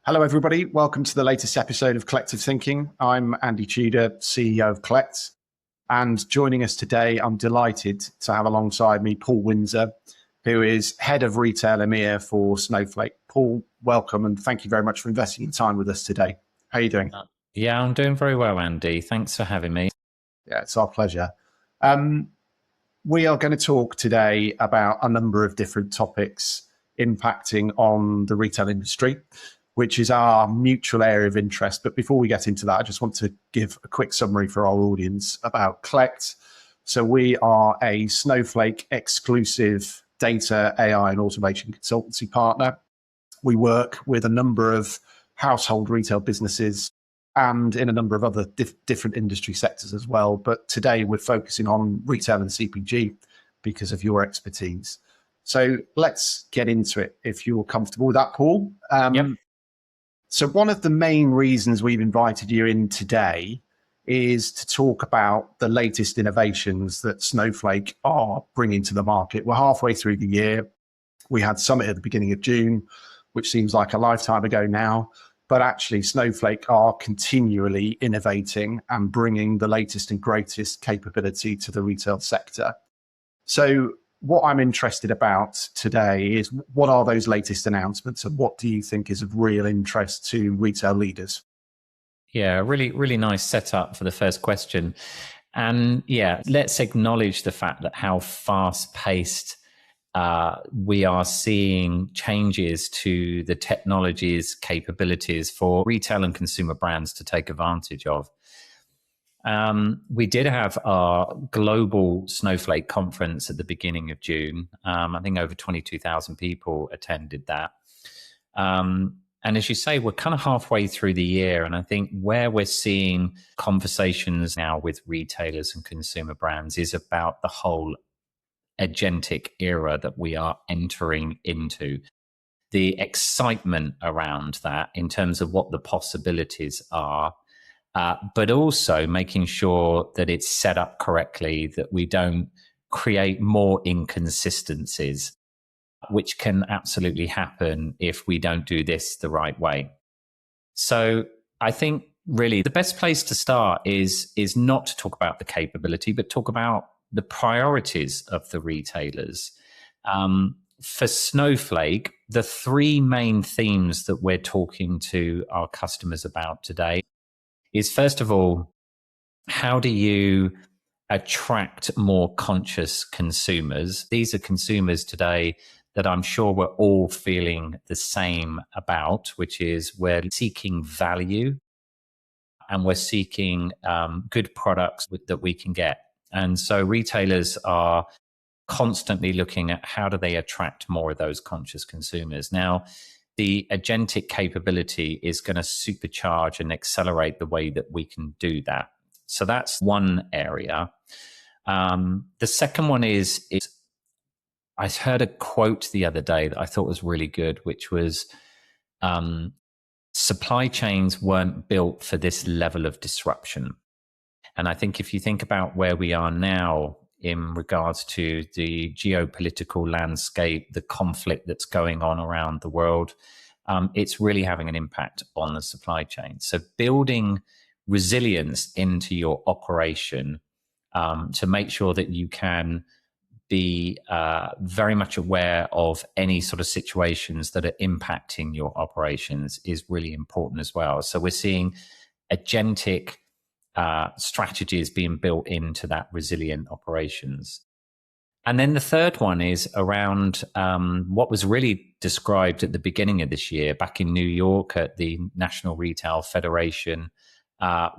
Hello, everybody. Welcome to the latest episode of Clektive Thinking. I'm Andy Tudor, CEO of Clekt. And joining us today, I'm delighted to have alongside me Paul Winsor, who is Head of Retail EMEA for Snowflake. Paul, welcome, and thank you very much for investing your time with us today. How are you doing? Yeah, I'm doing very well, Andy. Thanks for having me. Yeah, it's our pleasure. We are going to talk today about a number of different topics impacting on the retail industry, which is our mutual area of interest. But before we get into that, I just want to give a quick summary for our audience about Clekt. So we are a Snowflake exclusive data, AI and automation consultancy partner. We work with a number of household retail businesses and in a number of other different industry sectors as well. But today we're focusing on retail and CPG because of your expertise. So let's get into it if you're comfortable with that, Paul. Yep. So one of the main reasons we've invited you in today is to talk about the latest innovations that Snowflake are bringing to the market. We're halfway through the year. We had Summit at the beginning of June, which seems like a lifetime ago now. But actually, Snowflake are continually innovating and bringing the latest and greatest capability to the retail sector. So what I'm interested about today is what are those latest announcements and what do you think is of real interest to retail leaders? Yeah, really nice setup for the first question. And yeah, let's acknowledge the fact that how fast-paced we are seeing changes to the technology's capabilities for retail and consumer brands to take advantage of. We did have our global Snowflake conference at the beginning of June. I think over 22,000 people attended that. And as you say, we're kind of halfway through the year. And I think where we're seeing conversations now with retailers and consumer brands is about the whole agentic era that we are entering into. The excitement around that in terms of what the possibilities are, but also making sure that it's set up correctly, that we don't create more inconsistencies, which can absolutely happen if we don't do this the right way. So I think really the best place to start is not to talk about the capability, but talk about the priorities of the retailers. For Snowflake, the three main themes that we're talking to our customers about today is, first of all, how do you attract more conscious consumers? These are consumers today that I'm sure we're all feeling the same about, which is we're seeking value and we're seeking good products that we can get. And so retailers are constantly looking at how do they attract more of those conscious consumers. Now, the agentic capability is going to supercharge and accelerate the way that we can do that. So that's one area. The second one is I heard a quote the other day that I thought was really good, which was supply chains weren't built for this level of disruption. And I think if you think about where we are now in regards to the geopolitical landscape, the conflict that's going on around the world, it's really having an impact on the supply chain. So building resilience into your operation to make sure that you can be very much aware of any sort of situations that are impacting your operations is really important as well. So we're seeing agentic strategies being built into that resilient operations. And then the third one is around what was really described at the beginning of this year back in New York at the National Retail Federation,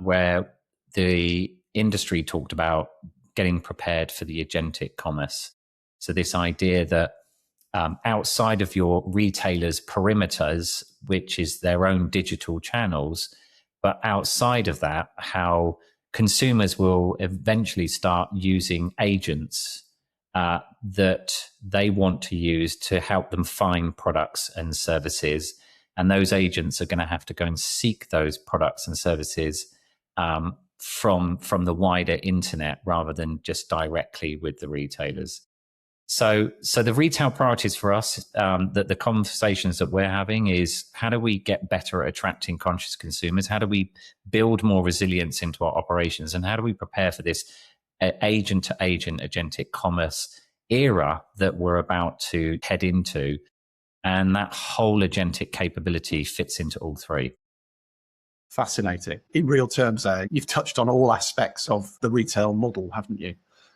where the industry talked about getting prepared for the agentic commerce. So this idea that outside of your retailers' perimeters, which is their own digital channels, but outside of that, how consumers will eventually start using agents that they want to use to help them find products and services. And those agents are going to have to go and seek those products and services from the wider internet rather than just directly with the retailers. So the retail priorities for us, that the conversations that we're having is how do we get better at attracting conscious consumers? How do we build more resilience into our operations? And how do we prepare for this agent to agent agentic commerce era that we're about to head into? And that whole agentic capability fits into all three. Fascinating. In real terms there, you've touched on all aspects of the retail model, haven't you?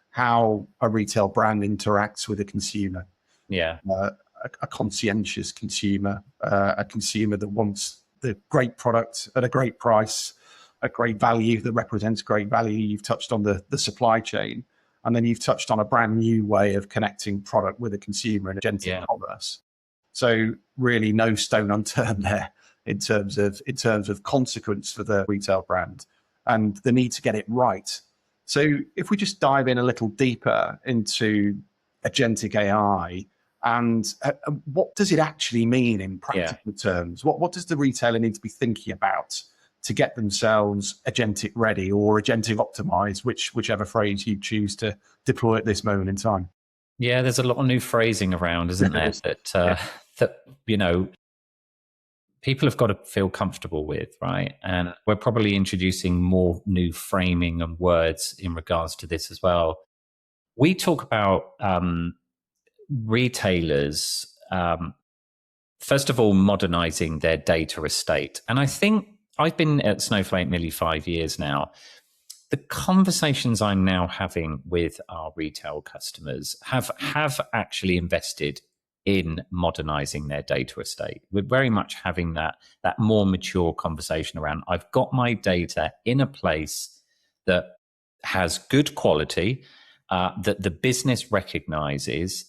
How a retail brand interacts with a consumer. Yeah. A conscientious consumer, a consumer that wants the great product at a great price, a great value that represents great value. You've touched on the supply chain, and then you've touched on a brand new way of connecting product with a consumer in agentic commerce. So really no stone unturned there in terms of consequence for the retail brand and the need to get it right. So if we just dive in a little deeper into agentic AI, and what does it actually mean in practical terms? What does the retailer need to be thinking about to get themselves agentic ready or agentic optimized, whichever phrase you choose to deploy at this moment in time? Yeah, there's a lot of new phrasing around, isn't there? That you know, people have got to feel comfortable with, right? And we're probably introducing more new framing and words in regards to this as well. We talk about retailers, first of all, modernizing their data estate. And I think I've been at Snowflake nearly 5 years now. The conversations I'm now having with our retail customers have actually invested in modernizing their data estate. We're very much having that more mature conversation around, I've got my data in a place that has good quality, that the business recognizes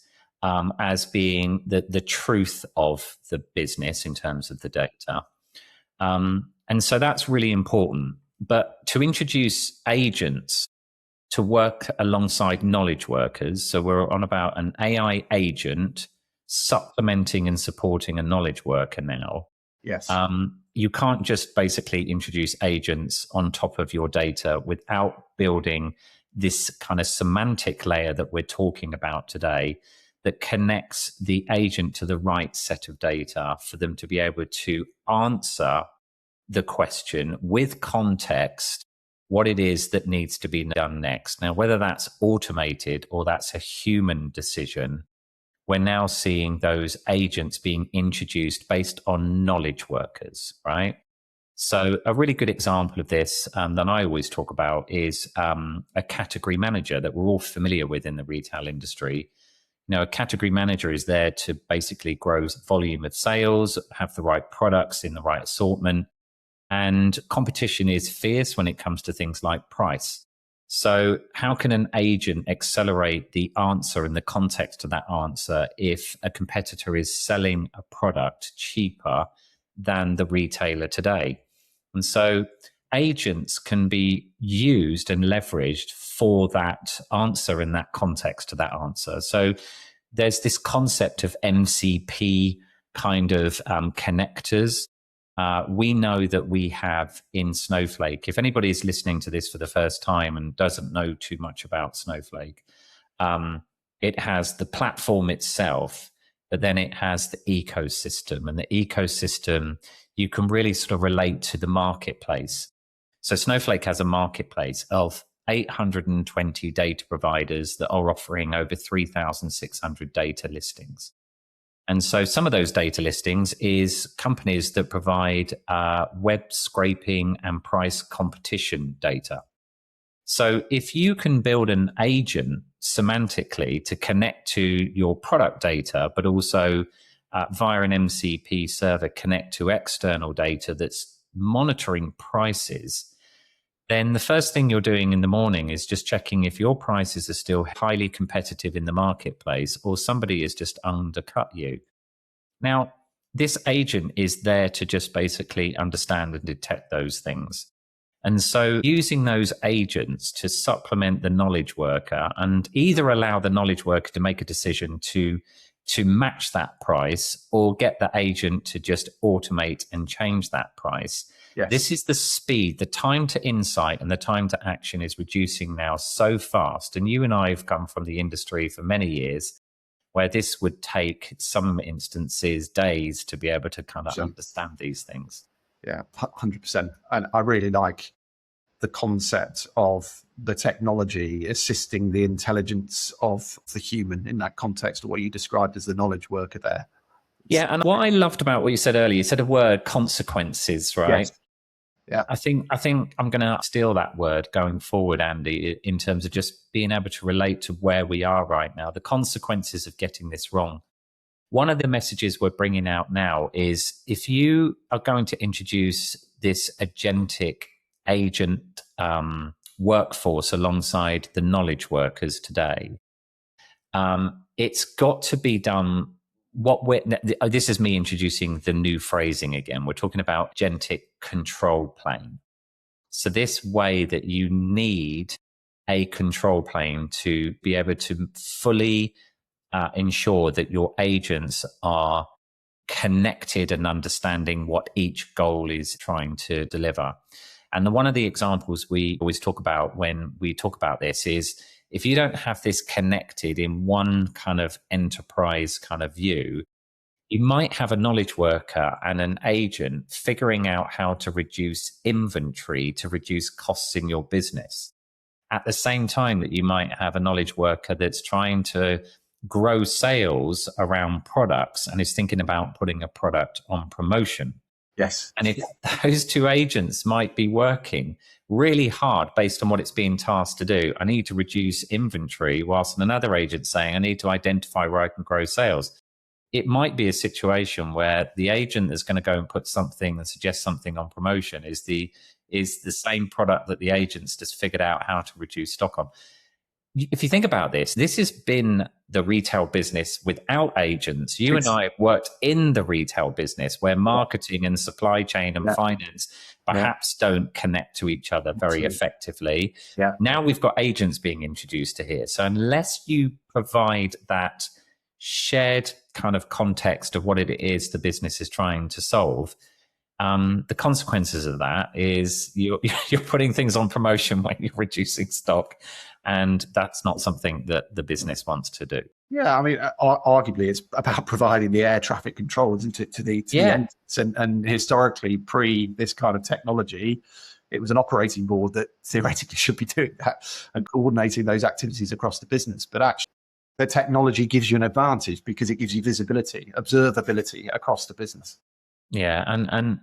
as being the truth of the business in terms of the data. And so that's really important. But to introduce agents to work alongside knowledge workers, so we're on about an AI agent supplementing and supporting a knowledge worker now. Yes. You can't just basically introduce agents on top of your data without building this kind of semantic layer that we're talking about today that connects the agent to the right set of data for them to be able to answer the question with context, what it is that needs to be done next. Now, whether that's automated or that's a human decision, we're now seeing those agents being introduced based on knowledge workers, right? So a really good example of this that I always talk about is a category manager that we're all familiar with in the retail industry. You know, a category manager is there to basically grow volume of sales, have the right products in the right assortment, and competition is fierce when it comes to things like price. So how can an agent accelerate the answer and the context to that answer if a competitor is selling a product cheaper than the retailer today? And so agents can be used and leveraged for that answer and that context to that answer. So there's this concept of MCP kind of connectors. We know that we have in Snowflake, if anybody is listening to this for the first time and doesn't know too much about Snowflake, it has the platform itself, but then it has the ecosystem. And the ecosystem, you can really sort of relate to the marketplace. So Snowflake has a marketplace of 820 data providers that are offering over 3,600 data listings. And so some of those data listings is companies that provide web scraping and price competition data. So if you can build an agent semantically to connect to your product data, but also via an MCP server connect to external data that's monitoring prices, then the first thing you're doing in the morning is just checking if your prices are still highly competitive in the marketplace or somebody has just undercut you. Now, this agent is there to just basically understand and detect those things. And so using those agents to supplement the knowledge worker and either allow the knowledge worker to make a decision to match that price or get the agent to just automate and change that price. Yes. This is the speed, the time to insight and the time to action is reducing now so fast. And you and I have come from the industry for many years. where this would take some instances days to be able to kind of Sure. understand these things. Yeah, 100%. And I really like the concept of the technology assisting the intelligence of the human in that context, or what you described as the knowledge worker there. Yeah, and what I loved about what you said earlier, you said a word, consequences, right? Yes. Yeah. I think I'm going to steal that word going forward, Andy, in terms of just being able to relate to where we are right now, the consequences of getting this wrong. One of the messages we're bringing out now is if you are going to introduce this agentic agent workforce alongside the knowledge workers today, it's got to be done. This is me introducing the new phrasing again. We're talking about agentic control plane. So this way that you need a control plane to be able to fully ensure that your agents are connected and understanding what each goal is trying to deliver. And one of the examples we always talk about when we talk about this is if you don't have this connected in one kind of enterprise kind of view, you might have a knowledge worker and an agent figuring out how to reduce inventory to reduce costs in your business. At the same time that you might have a knowledge worker that's trying to grow sales around products and is thinking about putting a product on promotion. Yes. And if those two agents might be working really hard based on what it's being tasked to do, I need to reduce inventory, whilst another agent saying I need to identify where I can grow sales. It might be a situation where the agent that's going to go and put something and suggest something on promotion is the same product that the agent's just figured out how to reduce stock on. If you think about this has been the retail business without agents. You and I have worked in the retail business where marketing and supply chain and finance perhaps don't connect to each other very effectively. Yeah. Now we've got agents being introduced to here. So unless you provide that shared kind of context of what it is the business is trying to solve, the consequences of that is you're putting things on promotion when you're reducing stock, and that's not something that the business wants to do. Yeah, I mean, arguably, it's about providing the air traffic control, isn't it, to the agents. And historically, pre this kind of technology, it was an operating board that theoretically should be doing that and coordinating those activities across the business. But actually, the technology gives you an advantage because it gives you visibility, observability across the business. Yeah, and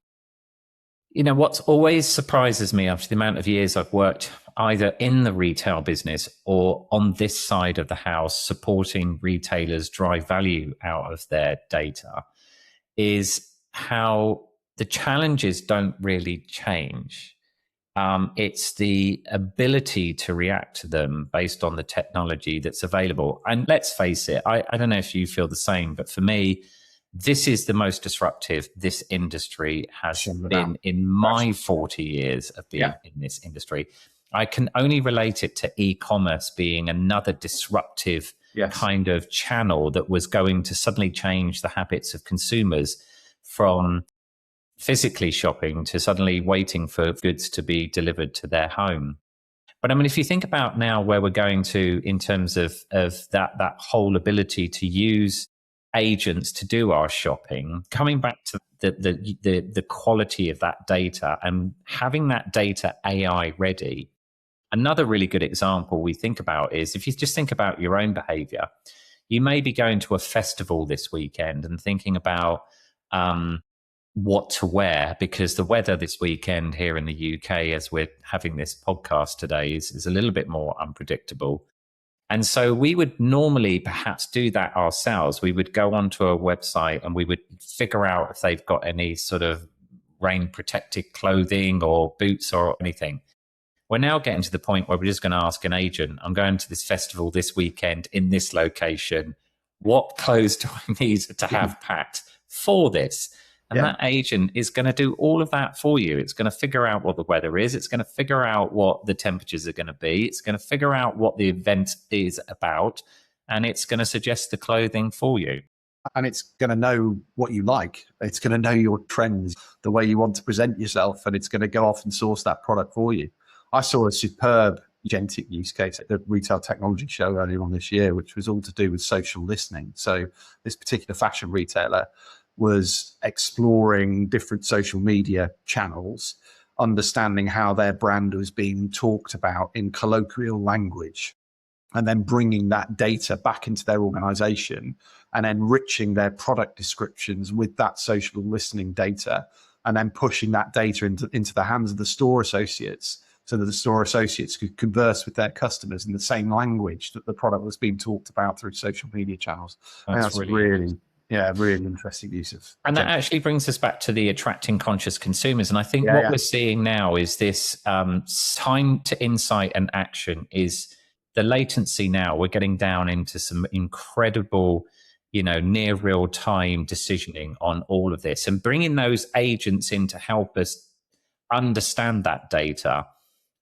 you know what always surprises me after the amount of years I've worked either in the retail business or on this side of the house supporting retailers drive value out of their data is how the challenges don't really change. It's the ability to react to them based on the technology that's available. And let's face it, I don't know if you feel the same, but for me, this is the most disruptive this industry has been in my 40 years of being in this industry. I can only relate it to e-commerce being another disruptive kind of channel that was going to suddenly change the habits of consumers from physically shopping to suddenly waiting for goods to be delivered to their home. But I mean, if you think about now where we're going to in terms of that whole ability to use agents to do our shopping, coming back to the quality of that data and having that data AI ready. Another really good example we think about is if you just think about your own behavior, you may be going to a festival this weekend and thinking about what to wear, because the weather this weekend here in the UK, as we're having this podcast today, is a little bit more unpredictable. And so we would normally perhaps do that ourselves. We would go onto a website and we would figure out if they've got any sort of rain protected clothing or boots or anything. We're now getting to the point where we're just going to ask an agent, I'm going to this festival this weekend in this location. What clothes do I need to have packed for this? And that agent is going to do all of that for you. It's going to figure out what the weather is. It's going to figure out what the temperatures are going to be. It's going to figure out what the event is about. And it's going to suggest the clothing for you. And it's going to know what you like. It's going to know your trends, the way you want to present yourself, and it's going to go off and source that product for you. I saw a superb agentic use case at the Retail Technology Show earlier on this year, which was all to do with social listening. So this particular fashion retailer was exploring different social media channels, understanding how their brand was being talked about in colloquial language, and then bringing that data back into their organization and enriching their product descriptions with that social listening data, and then pushing that data into the hands of the store associates so that the store associates could converse with their customers in the same language that the product was being talked about through social media channels. That's really interesting use of. And that actually brings us back to the attracting conscious consumers. And I think what we're seeing now is this time to insight and action is the latency now. We're getting down into some incredible, near real time decisioning on all of this, and bringing those agents in to help us understand that data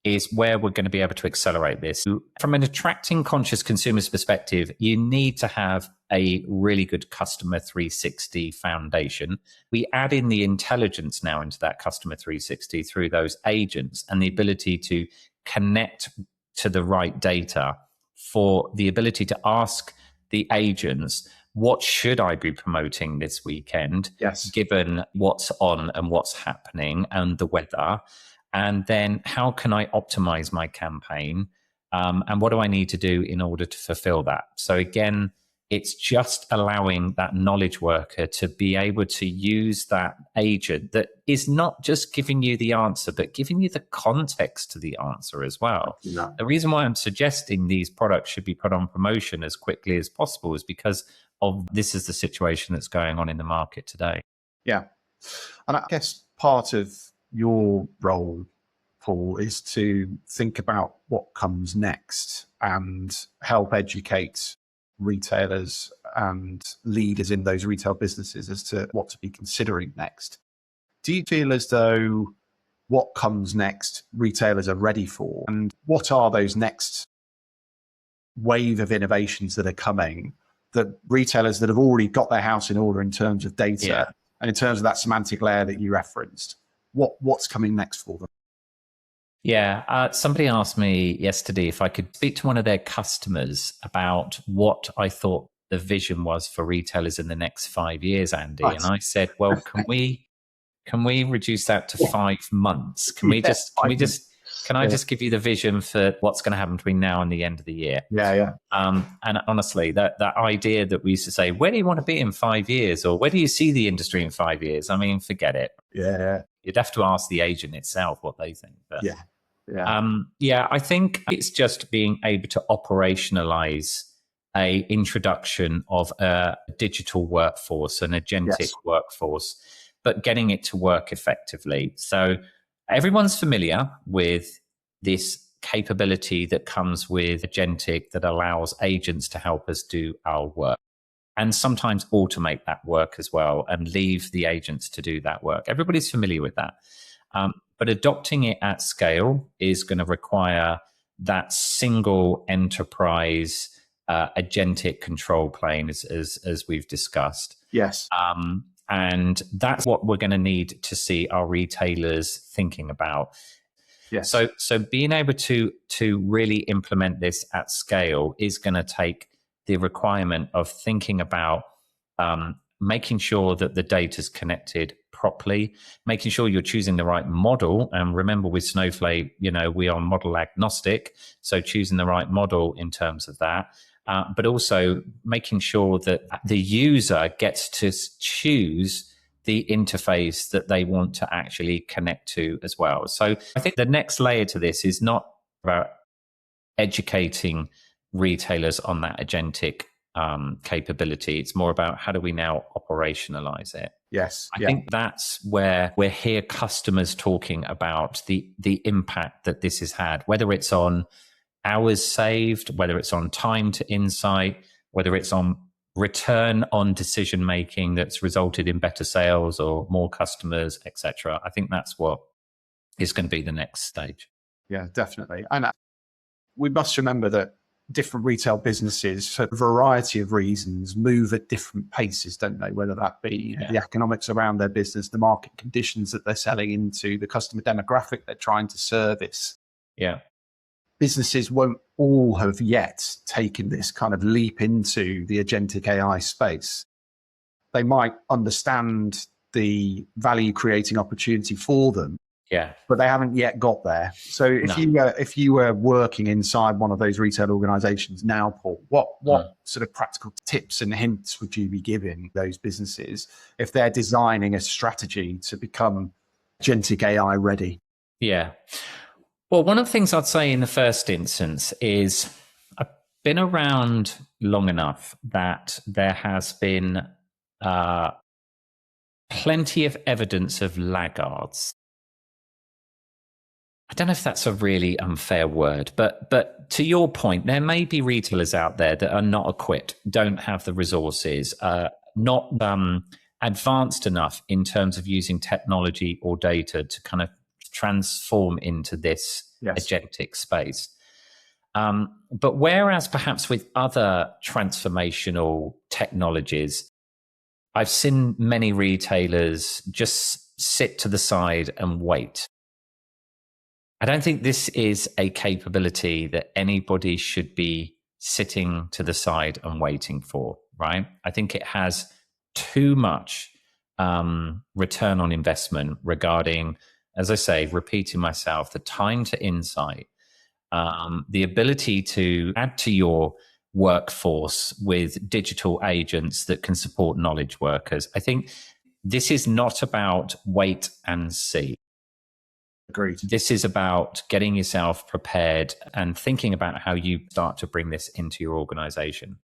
is where we're going to be able to accelerate this. From an attracting conscious consumers perspective, you need to have a really good customer 360 foundation. We add in the intelligence now into that customer 360 through those agents and the ability to connect to the right data, for the ability to ask the agents, what should I be promoting this weekend, given what's on and what's happening and the weather? And then how can I optimize my campaign? And what do I need to do in order to fulfill that? So again, it's just allowing that knowledge worker to be able to use that agent that is not just giving you the answer, but giving you the context to the answer as well. Yeah. The reason why I'm suggesting these products should be put on promotion as quickly as possible is because of this is the situation that's going on in the market today. Yeah. And I guess part of your role, Paul, is to think about what comes next and help educate retailers and leaders in those retail businesses as to what to be considering next. Do you feel as though what comes next retailers are ready for? And what are those next wave of innovations that are coming that retailers that have already got their house in order in terms of data and in terms of that semantic layer that you referenced? What's coming next for them? Yeah, somebody asked me yesterday if I could speak to one of their customers about what I thought the vision was for retailers in the next 5 years, Andy. And I said, well, can we reduce that to 5 months? Can I just give you the vision for what's going to happen between now and the end of the year? Yeah. And honestly, that idea that we used to say, where do you want to be in 5 years? Or where do you see the industry in 5 years? I mean, forget it. Yeah. You'd have to ask the agent itself what they think. But, I think it's just being able to operationalize a introduction of a digital workforce, an agentic workforce, but getting it to work effectively. So everyone's familiar with this capability that comes with agentic that allows agents to help us do our work, and sometimes automate that work as well and leave the agents to do that work. Everybody's familiar with that. But adopting it at scale is going to require that single enterprise agentic control plane, as we've discussed. Yes. And that's what we're going to need to see our retailers thinking about. Yes. So being able to really implement this at scale is going to take the requirement of thinking about making sure that the data is connected properly, making sure you're choosing the right model. And remember, with Snowflake, we are model agnostic, so choosing the right model in terms of that. But also making sure that the user gets to choose the interface that they want to actually connect to as well. So I think the next layer to this is not about educating retailers on that agentic capability. It's more about how do we now operationalize it. Yes. I think that's where we hear customers talking about the impact that this has had, whether it's on hours saved, whether it's on time to insight, whether it's on return on decision making that's resulted in better sales or more customers, etc. I think that's what is going to be the next stage. Yeah, definitely. And we must remember that different retail businesses, for a variety of reasons, move at different paces, don't they? Whether that be the economics around their business, the market conditions that they're selling into, the customer demographic they're trying to service. Yeah. businesses won't all have yet taken this kind of leap into the agentic AI space. They might understand the value creating opportunity for them, Yeah. but they haven't yet got there. So if you were working inside one of those retail organizations now, Paul, what sort of practical tips and hints would you be giving those businesses if they're designing a strategy to become agentic AI ready? Yeah. Well, one of the things I'd say in the first instance is I've been around long enough that there has been plenty of evidence of laggards. I don't know if that's a really unfair word, but to your point, there may be retailers out there that are not equipped, don't have the resources, not advanced enough in terms of using technology or data to kind of transform into this agentic space. But whereas perhaps with other transformational technologies, I've seen many retailers just sit to the side and wait. I don't think this is a capability that anybody should be sitting to the side and waiting for, right? I think it has too much return on investment regarding, as I say, repeating myself, the time to insight, the ability to add to your workforce with digital agents that can support knowledge workers. I think this is not about wait and see. Agreed. This is about getting yourself prepared and thinking about how you start to bring this into your organization.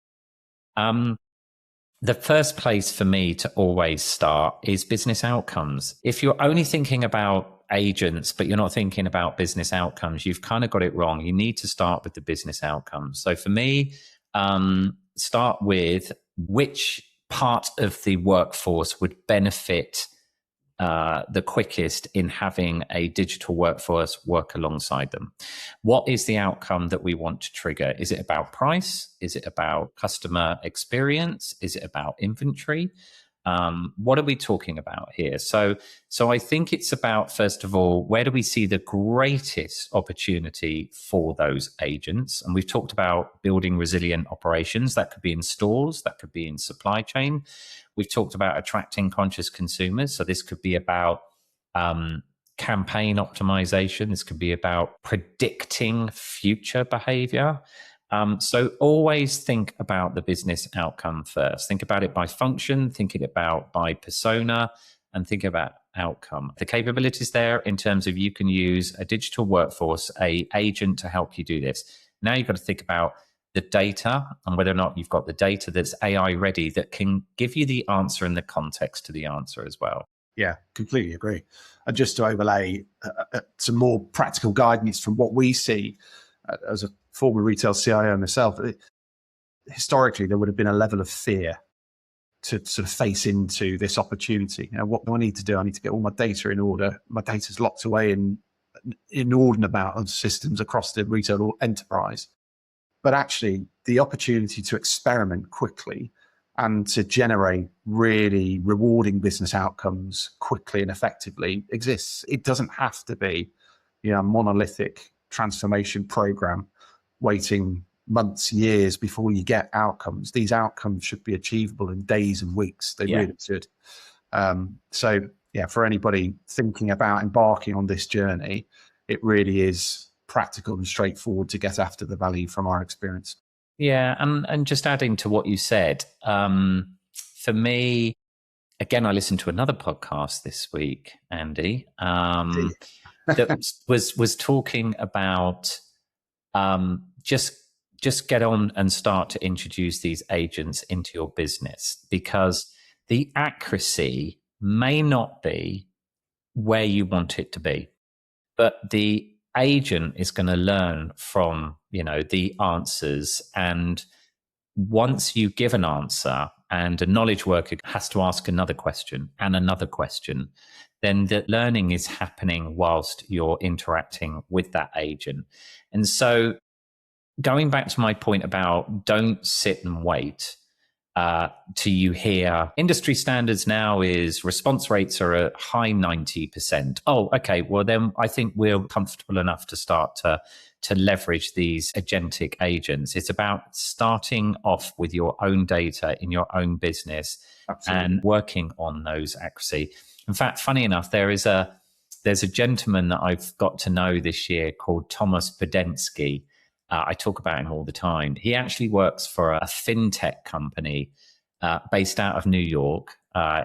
The first place for me to always start is business outcomes. If you're only thinking about agents, but you're not thinking about business outcomes, you've kind of got it wrong. You need to start with the business outcomes. So for me, start with which part of the workforce would benefit the quickest in having a digital workforce work alongside them. What is the outcome that we want to trigger? Is it about price? Is it about customer experience? Is it about inventory? What are we talking about here? So I think it's about, first of all, where do we see the greatest opportunity for those agents? And we've talked about building resilient operations. That could be in stores, that could be in supply chain. We've talked about attracting conscious consumers. So this could be about campaign optimization. This could be about predicting future behavior. So always think about the business outcome first. Think about it by function, think about by persona, and think about outcome. The capabilities there in terms of you can use a digital workforce, a agent to help you do this. Now you've got to think about the data and whether or not you've got the data that's AI ready that can give you the answer and the context to the answer as well. Yeah, completely agree. And just to overlay some more practical guidance from what we see as a former retail CIO myself, historically there would have been a level of fear to sort of face into this opportunity. You know, what do I need to do? I need to get all my data in order. My data's locked away in an inordinate amount of systems across the retail enterprise. But actually, the opportunity to experiment quickly and to generate really rewarding business outcomes quickly and effectively exists. It doesn't have to be, a monolithic transformation program waiting months, years before you get outcomes. These outcomes should be achievable in days and weeks. They really should. For anybody thinking about embarking on this journey, it really is practical and straightforward to get after the value from our experience. Yeah, and just adding to what you said, for me, again, I listened to another podcast this week, Andy, that was talking about just get on and start to introduce these agents into your business, because the accuracy may not be where you want it to be, but the agent is going to learn from the answers. And once you give an answer and a knowledge worker has to ask another question and another question, then the learning is happening whilst you're interacting with that agent. And so going back to my point about don't sit and wait, to you hear industry standards now is response rates are a high 90%. Oh, okay. Well, then I think we're comfortable enough to start to leverage these agentic agents. It's about starting off with your own data in your own business. Absolutely. And working on those accuracy. In fact, funny enough, there's a gentleman that I've got to know this year called Thomas Podensky. I talk about him all the time. He actually works for a fintech company based out of New York.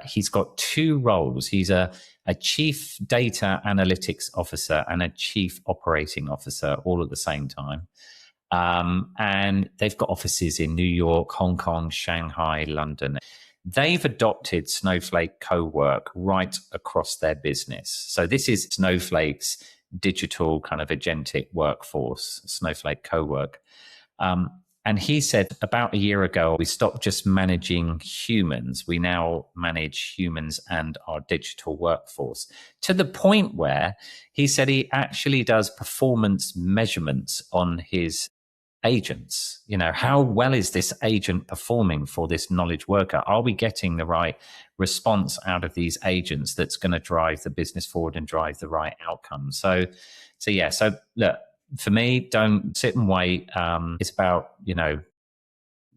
He's got two roles. He's a chief data analytics officer and a chief operating officer all at the same time. And they've got offices in New York, Hong Kong, Shanghai, London. They've adopted Snowflake Co-work right across their business. So this is Snowflake's digital kind of agentic workforce, Snowflake Co-work. And he said about a year ago, we stopped just managing humans. We now manage humans and our digital workforce, to the point where he said he actually does performance measurements on his agents. You know, how well is this agent performing for this knowledge worker? Are we getting the right response out of these agents that's going to drive the business forward and drive the right outcome? So look, for me, don't sit and wait. It's about,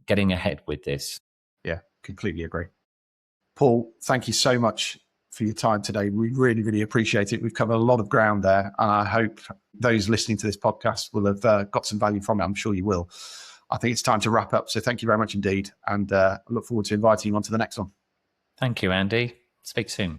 getting ahead with this. Yeah, completely agree. Paul, thank you so much for your time today. We really, really appreciate it. We've covered a lot of ground there, and I hope those listening to this podcast will have got some value from it. I'm sure you will. I think it's time to wrap up. So thank you very much indeed, and I look forward to inviting you on to the next one. Thank you, Andy. Speak soon.